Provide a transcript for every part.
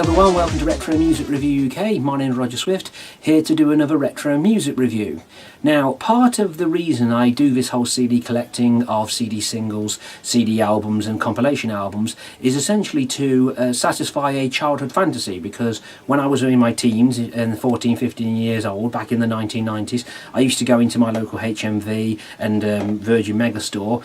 everyone, welcome to Retro Music Review UK. My name is Roger Swift, here to do another retro music review. Now, part of the reason I do this whole CD collecting of CD singles, CD albums and compilation albums is essentially to satisfy a childhood fantasy, because when I was in my teens and 14, 15 years old, back in the 1990s, I used to go into my local HMV and Virgin Megastore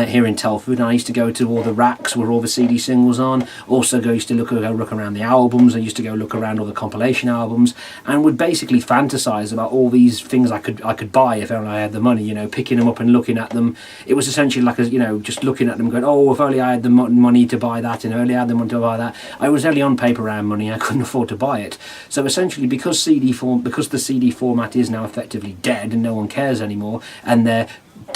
here in Telford, and I used to go to all the racks where all the CD singles on. Also used to go look around the albums. I used to go look around all the compilation albums and would basically fantasize about all these things I could buy if only I had the money, you know, picking them up and looking at them. It was essentially like, just looking at them going, oh, if only I had the money to buy that, and only I had the money to buy that. I was only on paper round money, I couldn't afford to buy it. So essentially, because the CD format is now effectively dead and no one cares anymore, and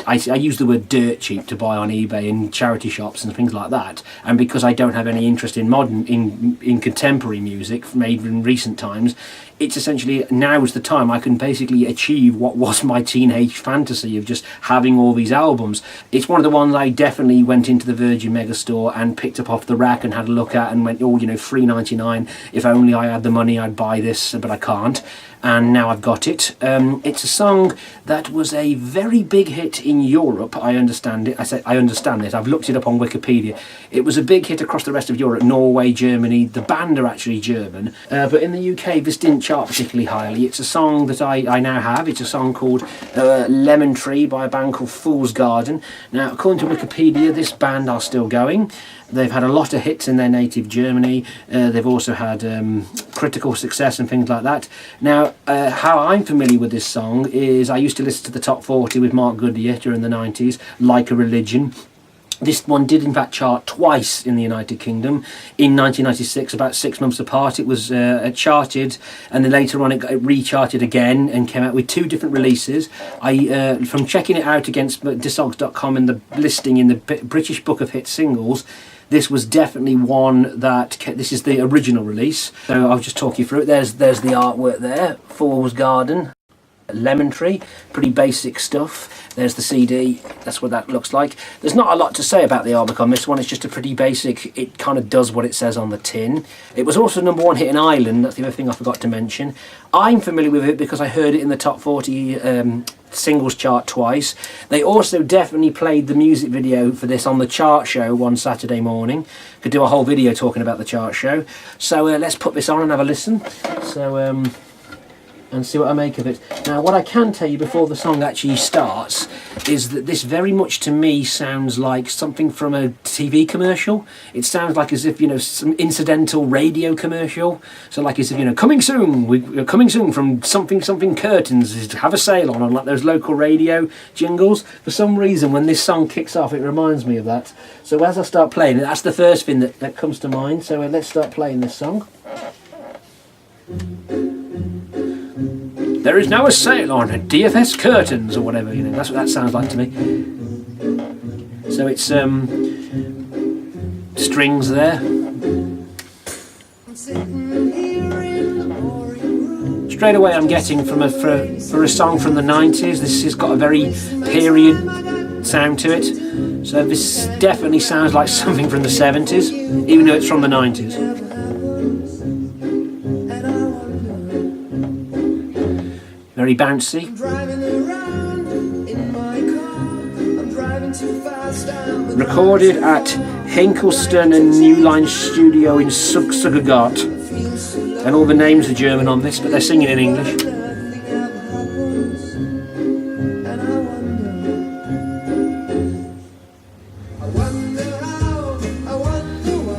I use the word dirt cheap to buy on eBay and charity shops and things like that, and because I don't have any interest in in contemporary music made in recent times, it's essentially now is the time I can basically achieve what was my teenage fantasy of just having all these albums. It's one of the ones I definitely went into the Virgin Megastore and picked up off the rack and had a look at and went, oh, $3.99, if only I had the money I'd buy this, but I can't. And now I've got it. It's a song that was a very big hit in Europe, I understand it. I understand this, I've looked it up on Wikipedia. It was a big hit across the rest of Europe, Norway, Germany. The band are actually German, but in the UK this didn't chart particularly highly. It's a song that I now have. It's a song called Lemon Tree by a band called Fool's Garden. Now, according to Wikipedia, this band are still going. They've had a lot of hits in their native Germany. They've also had critical success and things like that. Now, how I'm familiar with this song is I used to listen to the Top 40 with Mark Goodyear during the 90s, Like a Religion. This one did in fact chart twice in the United Kingdom. In 1996, about 6 months apart, it was charted, and then later on it got recharted again and came out with two different releases. From checking it out against Discogs.com and the listing in the British Book of Hit Singles, this was definitely one that, this is the original release. So I'll just talk you through it. There's the artwork there, Fool's Garden, Lemon Tree, pretty basic stuff. There's the CD, that's what that looks like. There's not a lot to say about the artwork on this one, it's just a pretty basic, it kind of does what it says on the tin. It was also #1 hit in Ireland, that's the other thing I forgot to mention. I'm familiar with it because I heard it in the Top 40 singles chart twice. They also definitely played the music video for this on the chart show one Saturday morning. Could do a whole video talking about the chart show. So let's put this on and have a listen. And see what I make of it. Now, what I can tell you before the song actually starts is that this very much to me sounds like something from a TV commercial. It sounds like as if, some incidental radio commercial. So like as if, coming soon, we're coming soon from something curtains, have a sale on like those local radio jingles. For some reason, when this song kicks off, it reminds me of that. So as I start playing it, that's the first thing that comes to mind. So let's start playing this song. There is now a sale on DFS curtains, or whatever, that's what that sounds like to me. So it's strings there. Straight away I'm getting for a song from the 90s, this has got a very period sound to it. So this definitely sounds like something from the 70s, even though it's from the 90s. Very bouncy. Recorded at Hinkelston and New Line Studio in Suggegart. And all the names are German on this, but they're singing in English.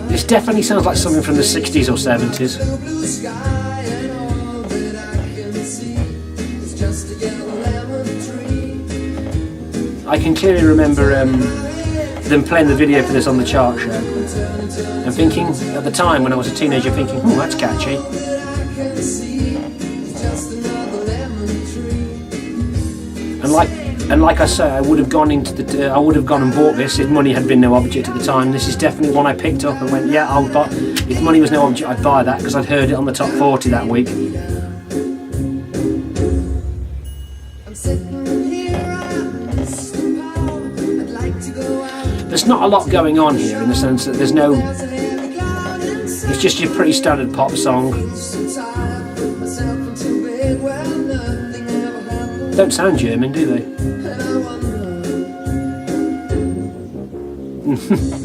This definitely sounds like something from the 60s or 70s. I can clearly remember them playing the video for this on the chart show and thinking, at the time when I was a teenager, thinking, oh, that's catchy. And like I say, I would have gone and bought this if money had been no object at the time. This is definitely one I picked up and went, yeah, I'll buy. If money was no object, I'd buy that because I'd heard it on the Top 40 that week. There's not a lot going on here in the sense that there's It's just your pretty standard pop song. Don't sound German, do they?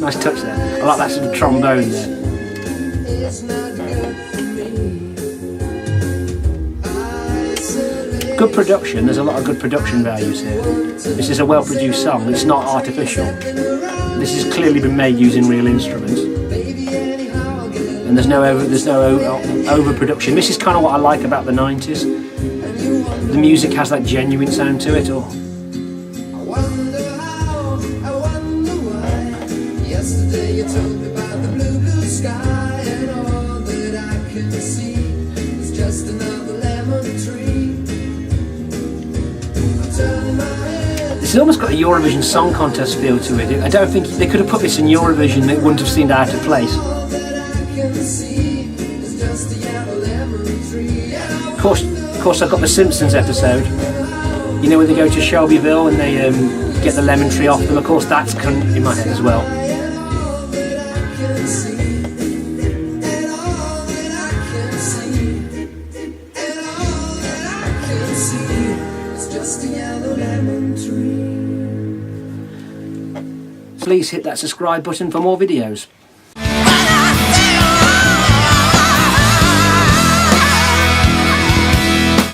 Nice touch there. I like that sort of trombone there. Good production, there's a lot of good production values here. This is a well produced song, it's not artificial. This has clearly been made using real instruments. And there's no overproduction. This is kind of what I like about the 90s. The music has that genuine sound to it. Or yesterday you told me about the blue sky, and all that I can see is just another lemon tree. It's almost got a Eurovision Song Contest feel to it. I don't think they could have put this in Eurovision, it wouldn't have seemed out of place. Of course, I've got the Simpsons episode. You know, when they go to Shelbyville and they get the lemon tree off them. Of course, that's in my head as well. Please hit that subscribe button for more videos.